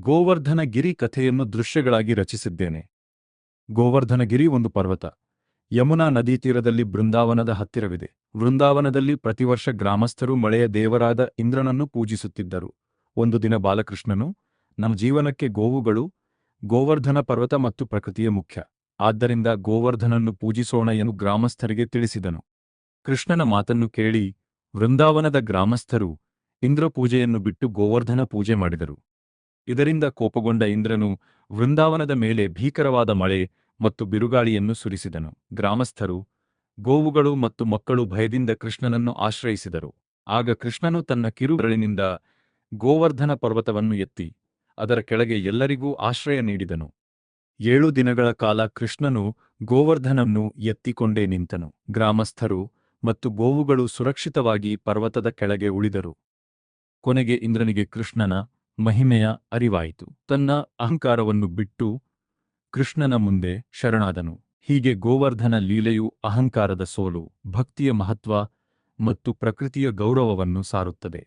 ಗೋವರ್ಧನಗಿರಿ ಕಥೆಯನ್ನು ದೃಶ್ಯಗಳಾಗಿ ರಚಿಸಿದ್ದೇನೆ. ಗೋವರ್ಧನಗಿರಿ ಒಂದು ಪರ್ವತ. ಯಮುನಾ ನದಿ ತೀರದಲ್ಲಿ ಬೃಂದಾವನದ ಹತ್ತಿರವಿದೆ. ವೃಂದಾವನದಲ್ಲಿ ಪ್ರತಿವರ್ಷ ಗ್ರಾಮಸ್ಥರು ಮಳೆಯ ದೇವರಾದ ಇಂದ್ರನನ್ನು ಪೂಜಿಸುತ್ತಿದ್ದರು. ಒಂದು ದಿನ ಬಾಲಕೃಷ್ಣನು, ನಮ್ಮ ಜೀವನಕ್ಕೆ ಗೋವುಗಳು, ಗೋವರ್ಧನ ಪರ್ವತ ಮತ್ತು ಪ್ರಕೃತಿಯ ಮುಖ್ಯ. ಆದ್ದರಿಂದ ಗೋವರ್ಧನನ್ನು ಪೂಜಿಸೋಣ ಎಂದು ಗ್ರಾಮಸ್ಥರಿಗೆ ತಿಳಿಸಿದನು. ಕೃಷ್ಣನ ಮಾತನ್ನು ಕೇಳಿ ವೃಂದಾವನದ ಗ್ರಾಮಸ್ಥರು ಇಂದ್ರಪೂಜೆಯನ್ನು ಬಿಟ್ಟು ಗೋವರ್ಧನ ಪೂಜೆ ಮಾಡಿದರು. ಇದರಿಂದ ಕೋಪಗೊಂಡ ಇಂದ್ರನು ವೃಂದಾವನದ ಮೇಲೆ ಭೀಕರವಾದ ಮಳೆ ಮತ್ತು ಬಿರುಗಾಳಿಯನ್ನು ಸುರಿಸಿದನು. ಗ್ರಾಮಸ್ಥರು, ಗೋವುಗಳು ಮತ್ತು ಮಕ್ಕಳು ಭಯದಿಂದ ಕೃಷ್ಣನನ್ನು ಆಶ್ರಯಿಸಿದರು. ಆಗ ಕೃಷ್ಣನು ತನ್ನ ಕಿರುಬೆರಳಿನಿಂದ ಗೋವರ್ಧನ ಪರ್ವತವನ್ನು ಎತ್ತಿ ಅದರ ಕೆಳಗೆ ಎಲ್ಲರಿಗೂ ಆಶ್ರಯ ನೀಡಿದನು. 7 ದಿನಗಳ ಕಾಲ ಕೃಷ್ಣನು ಗೋವರ್ಧನನ್ನು ಎತ್ತಿಕೊಂಡೇ ನಿಂತನು. ಗ್ರಾಮಸ್ಥರು ಮತ್ತು ಗೋವುಗಳು ಸುರಕ್ಷಿತವಾಗಿ ಪರ್ವತದ ಕೆಳಗೆ ಉಳಿದರು. ಕೊನೆಗೆ ಇಂದ್ರನಿಗೆ ಕೃಷ್ಣನ ಮಹಿಮೆಯ ಅರಿವಾಯಿತು. ತನ್ನ ಅಹಂಕಾರವನ್ನು ಬಿಟ್ಟು ಕೃಷ್ಣನ ಮುಂದೆ ಶರಣಾದನು. ಹೀಗೆ ಗೋವರ್ಧನ ಲೀಲೆಯು ಅಹಂಕಾರದ ಸೋಲು, ಭಕ್ತಿಯ ಮಹತ್ವ ಮತ್ತು ಪ್ರಕೃತಿಯ ಗೌರವವನ್ನು ಸಾರುತ್ತದೆ.